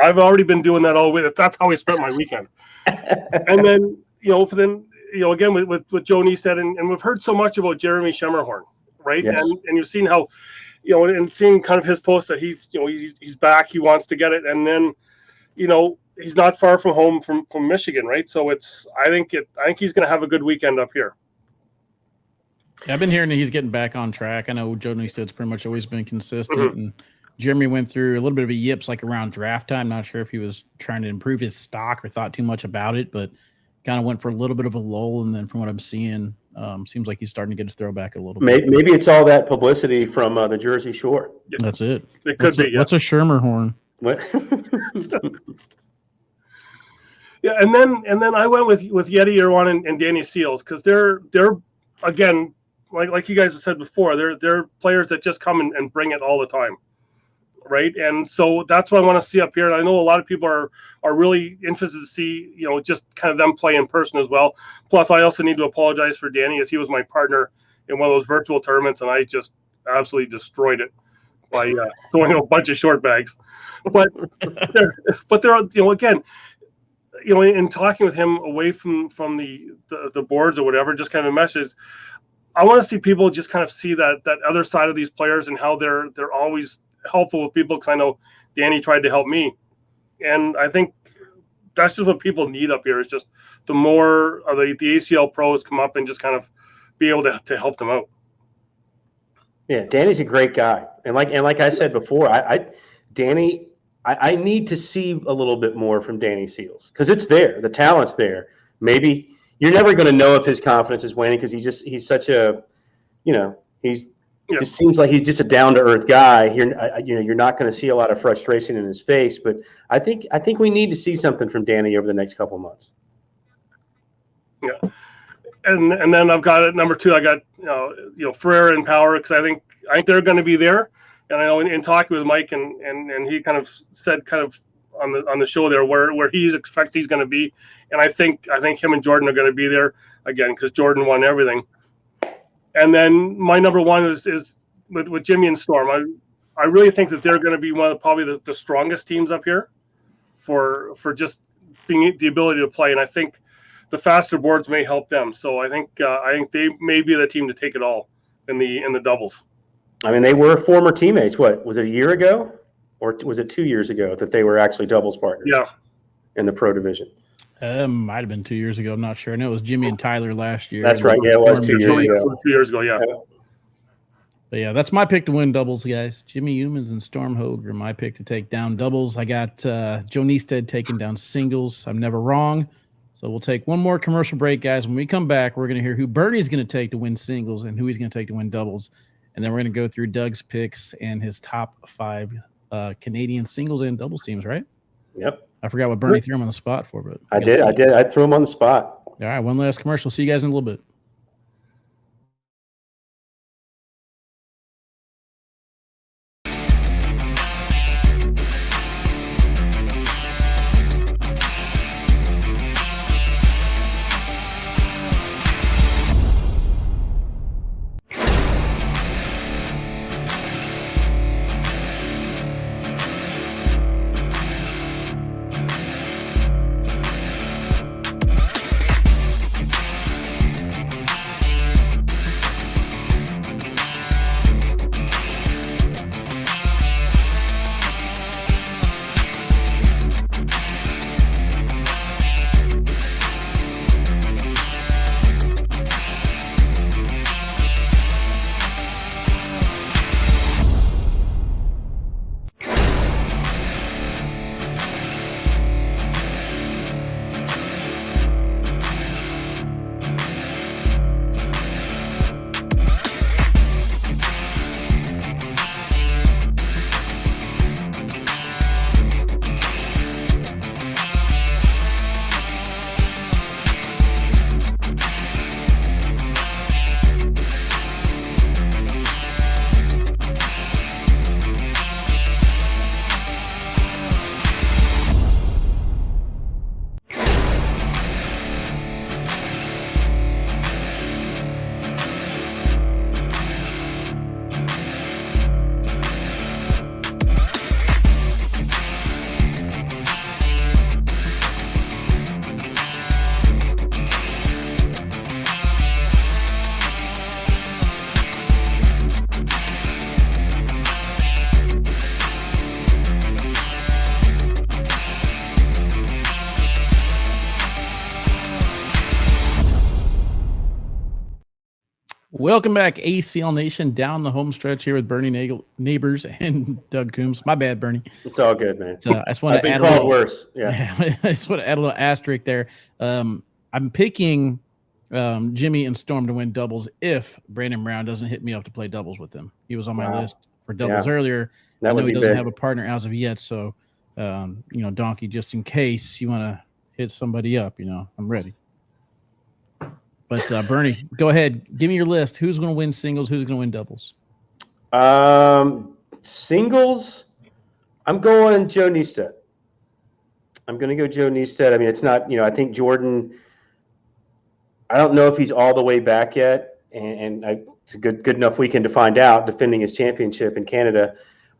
I've already been doing that all week. That's how I spent my weekend. And then again with Joe Neistat, and we've heard so much about Jeremy Schemmerhorn, right? Yes. And you've seen how, and seeing kind of his post that he's back, he wants to get it, and then, he's not far from home from Michigan, right? So I think he's going to have a good weekend up here. Yeah, I've been hearing that he's getting back on track. I know Joe Neistad's pretty much always been consistent, and Jeremy went through a little bit of a yips like around draft time. Not sure if he was trying to improve his stock or thought too much about it, but kind of went for a little bit of a lull. And then from what I'm seeing, seems like he's starting to get his throw back a little bit. Maybe it's all that publicity from the Jersey Shore. Yeah. That's it. It could be. What's a Schemmerhorn? What? Yeah, and then I went with Yeti Irwan and Danny Seals because they're again, like you guys have said before, they're players that just come and bring it all the time, right? And so that's what I want to see up here. And I know a lot of people are really interested to see, just kind of them play in person as well. Plus, I also need to apologize for Danny as he was my partner in one of those virtual tournaments, and I just absolutely destroyed it by throwing a bunch of short bags. But they're again, in talking with him away from the boards or whatever, just kind of a message. I want to see people just kind of see that other side of these players and how they're always helpful with people, because I know Danny tried to help me, and I think that's just what people need up here is just the more of the ACL pros come up and just kind of be able to help them out. Yeah, Danny's a great guy, and like I said before, I need to see a little bit more from Danny Seals because it's there. The talent's there. Maybe you're never going to know if his confidence is waning because he's such a, just seems like he's just a down to earth guy. You're not going to see a lot of frustration in his face, but I think we need to see something from Danny over the next couple of months. Yeah, and then I've got at number 2. I got Ferreira and Power because I think they're going to be there. And I know in talking with Mike and he kind of said on the show there where he expects he's going to be, and I think him and Jordan are going to be there again because Jordan won everything. And then my number 1 is with Jimmy and Storm. I really think that they're going to be one of probably the strongest teams up here for just being the ability to play, and I think the faster boards may help them. So I think they may be the team to take it all in the doubles. I mean, they were former teammates. What was it, a year ago, or was it 2 years ago that they were actually doubles partners? Yeah, in the pro division. Might have been 2 years ago. I'm not sure. I know it was Jimmy and Tyler last year. That's right. Yeah, it was 2 years ago. 2 years ago, yeah. But yeah, that's my pick to win doubles, guys. Jimmy Humans and Storm Hogue are my pick to take down doubles. I got Joe Neistat taking down singles. I'm never wrong. So we'll take one more commercial break, guys. When we come back, we're going to hear who Bernie's going to take to win singles and who he's going to take to win doubles. And then we're going to go through Doug's picks and his top 5 Canadian singles and doubles teams, right? Yep. I forgot what Bernie threw him on the spot for, but I did. I threw him on the spot. All right, one last commercial. See you guys in a little bit. Welcome back, ACL Nation, down the home stretch here with Bernie Neighbors and Doug Coombs. My bad, Bernie. It's all good, man. I just want I've to been add called a little, worse. Yeah. I just want to add a little asterisk there. I'm picking Jimmy and Storm to win doubles if Brandon Brown doesn't hit me up to play doubles with him. He was on my list for doubles earlier. I know he doesn't have a partner as of yet, so Donkey, just in case you want to hit somebody up, I'm ready. But Bernie, go ahead. Give me your list. Who's going to win singles? Who's going to win doubles? Singles, I'm going Joe Niestad. I'm going to go Joe Niestad. I mean, it's not, I think Jordan, I don't know if he's all the way back yet. And it's a good enough weekend to find out, defending his championship in Canada.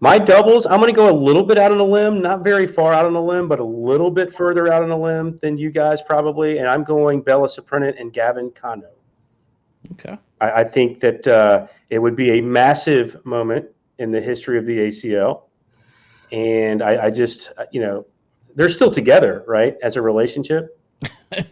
My doubles, I'm going to go a little bit out on a limb, not very far out on a limb, but a little bit further out on a limb than you guys probably. And I'm going Bella Soprennant and Gavin Cano. Okay. I think that it would be a massive moment in the history of the ACL. And I just, they're still together, right, as a relationship.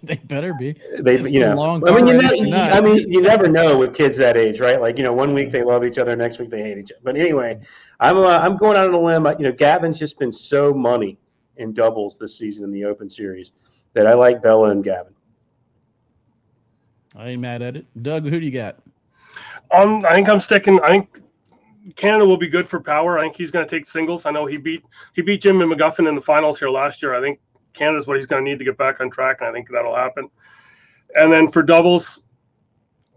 They better be. Long you never know with kids that age, right? Like, 1 week they love each other, next week they hate each other. But anyway, I'm going out on a limb. Gavin's just been so money in doubles this season in the Open Series that I like Bella and Gavin. I ain't mad at it. Doug, who do you got? I think I'm sticking. I think Canada will be good for power. I think he's going to take singles. I know he beat Jimmy McGuffin in the finals here last year. I think Canada's what he's going to need to get back on track, and I think that'll happen. And then for doubles,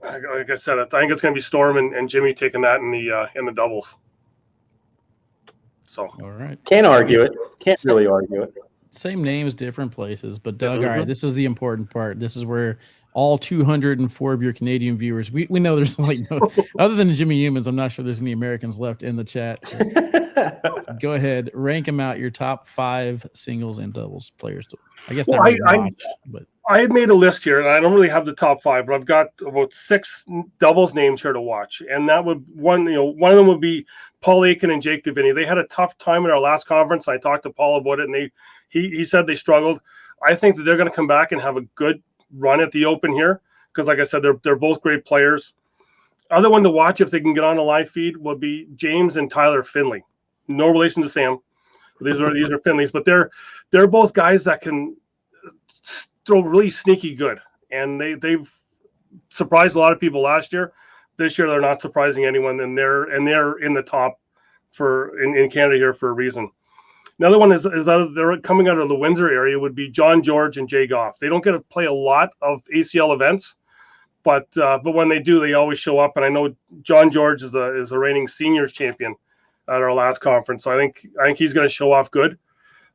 like I said, I think it's going to be Storm and Jimmy taking that in the doubles. So all right, can't argue it. Can't really argue it. Same names, different places. But Doug, all right, this is the important part. This is where all 204 of your Canadian viewers, we know there's other than Jimmy Humans, I'm not sure there's any Americans left in the chat. So go ahead, rank them out, your top 5 singles and doubles players. I guess not but I had made a list here, and I don't really have the top 5, but I've got about 6 doubles names here to watch. And that would one of them would be Paul Aiken and Jake Davini. They had a tough time at our last conference. I talked to Paul about it, and he said they struggled. I think that they're going to come back and have a good run at the Open here because, like I said, they're both great players. Other one to watch if they can get on a live feed would be James and Tyler Finley. No relation to Sam. These are Finleys, but they're both guys that can throw really sneaky good, and they've surprised a lot of people last year. This year they're not surprising anyone, and they're in the top in Canada here for a reason. Another one is they're coming out of the Windsor area would be John George and Jay Goff. They don't get to play a lot of ACL events, but when they do, they always show up. And I know John George is a reigning seniors champion at our last conference, so I think he's going to show off good.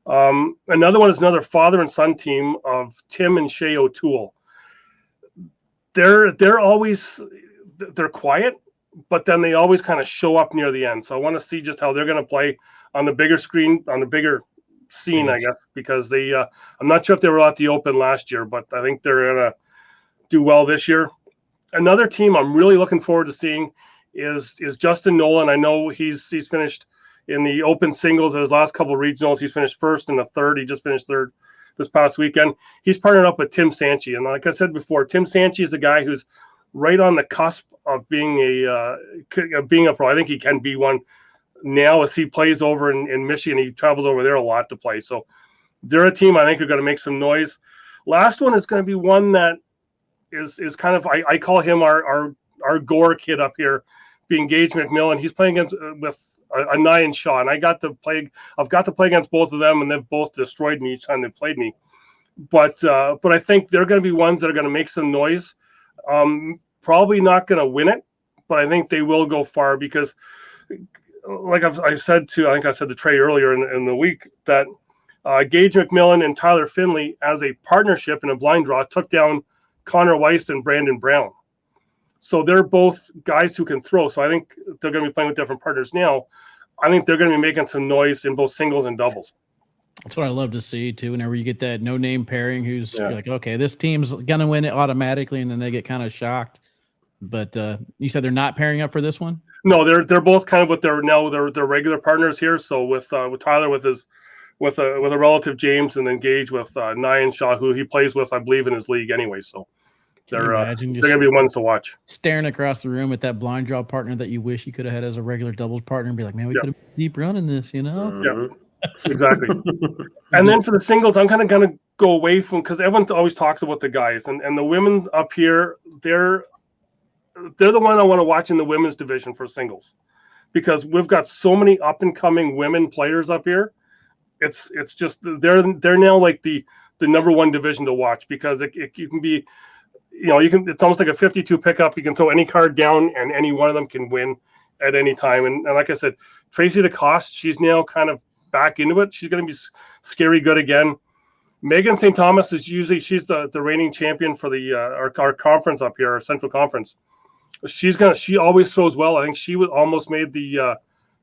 Another one is another father and son team of Tim and Shay O'Toole. They're quiet, but then they always kind of show up near the end. So I want to see just how they're going to play on the bigger screen, on the bigger scene, I guess, because I'm not sure if they were at the Open last year, but I think they're going to do well this year. Another team I'm really looking forward to seeing is Justin Nolan. I know he's finished in the Open singles at his last couple of regionals. He's finished first and the third. He just finished third this past weekend. He's partnered up with Tim Sanchi. And like I said before, Tim Sanchi is a guy who's right on the cusp of being a pro. I think he can be one now as he plays over in Michigan. He travels over there a lot to play. So they're a team I think are going to make some noise. Last one is going to be one that is kind of, I call him our Gore kid up here, being Gage McMillan. He's playing against with a Nyan Shaw, and I've got to play against both of them, and they've both destroyed me each time they played me. But I think they're going to be ones that are going to make some noise. Probably not going to win it, but I think they will go far because, like I said to Trey earlier in the week, that Gage McMillan and Tyler Finley as a partnership in a blind draw took down Connor Weiss and Brandon Brown. So they're both guys who can throw. So I think they're going to be playing with different partners now. I think they're going to be making some noise in both singles and doubles. That's what I love to see too. Whenever you get that no-name pairing, you're like, okay, this team's going to win it automatically, and then they get kind of shocked. But you said they're not pairing up for this one? No, they're both kind of with their regular partners here. So with Tyler with a relative James, and then Gage with Nyan Shaw, who he plays with, I believe, in his league anyway. So they're imagine going to be ones to watch. Staring across the room at that blind draw partner that you wish you could have had as a regular doubles partner and be like, man, we could have deep running this, you know? Yeah, exactly. And then for the singles, I'm kind of going to go away from, because everyone always talks about the guys, and the women up here, they're the one I want to watch in the women's division for singles, because we've got so many up and coming women players up here. It's just they're now like the number one division to watch, because you can be, it's almost like a 52 pickup. You can throw any card down and any one of them can win at any time. And like I said, Tracy DeCoste, she's now kind of back into it. She's going to be scary good again. Megan St. Thomas is she's the reigning champion for the our conference up here, our Central Conference. She always throws well. I think she almost made the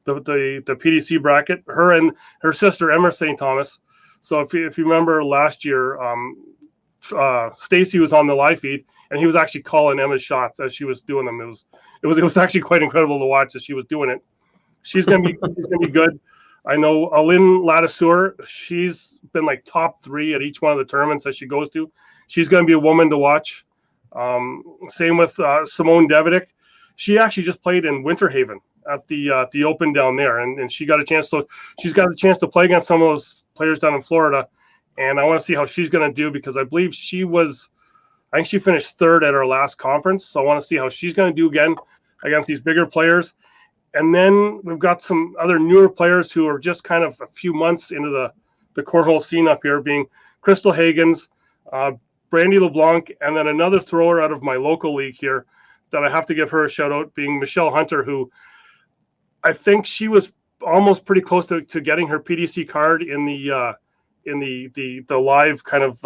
PDC bracket. Her and her sister Emma St. Thomas. So if you remember last year, Stacy was on the live feed and he was actually calling Emma's shots as she was doing them. It was actually quite incredible to watch as she was doing it. She's gonna be good. I know Lynn Ladisseur, she's been like top 3 at each one of the tournaments that she goes to. She's going to be a woman to watch. Same with Simone Devidic. She actually just played in Winter Haven at the Open down there, and she got a chance to. She's got a chance to play against some of those players down in Florida, and I want to see how she's going to do, because I believe I think she finished 3rd at our last conference. So I want to see how she's going to do again against these bigger players. And then we've got some other newer players who are just kind of a few months into the cornhole scene up here, being Crystal Hagens, Brandy LeBlanc, and then another thrower out of my local league here that I have to give her a shout out, being Michelle Hunter, who I think she was almost pretty close to getting her PDC card in the live kind of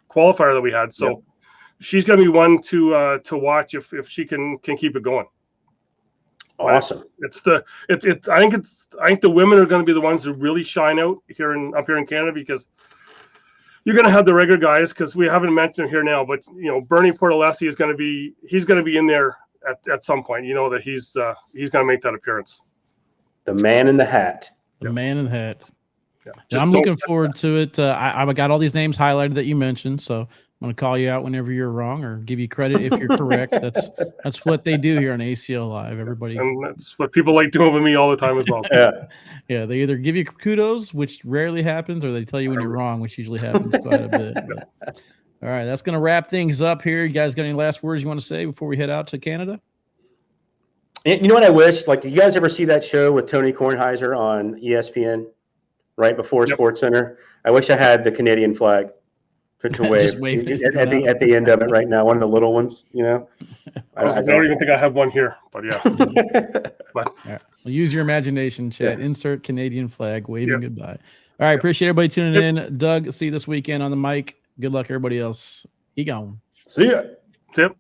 qualifier that we had. So she's going to be one to watch if she can keep it going. Awesome. I think the women are going to be the ones who really shine out up here in Canada, because you're going to have the regular guys, because we haven't mentioned him here now, but Bernie Portalessi is going to be in there at some point. That he's going to make that appearance. The man in the hat. The man in the hat. Yeah. I'm looking forward to it. I got all these names highlighted that you mentioned, so I'm going to call you out whenever you're wrong, or give you credit if you're correct. That's what they do here on ACL Live. Everybody, and that's what people like doing with me all the time as well. Yeah. They either give you kudos, which rarely happens, or they tell you when you're wrong, which usually happens quite a bit. But, all right, that's going to wrap things up here. You guys got any last words you want to say before we head out to Canada? You know what I wish? Like, did you guys ever see that show with Tony Kornheiser on ESPN right before SportsCenter? I wish I had the Canadian flag to wave at the end of it right now. One of the little ones, I don't even think I have one here, but yeah. All right. Well, use your imagination, Chad. Insert Canadian flag, waving goodbye. All right, appreciate everybody tuning in. Doug, see you this weekend on the mic. Good luck, everybody else. He gone. See ya. Tip.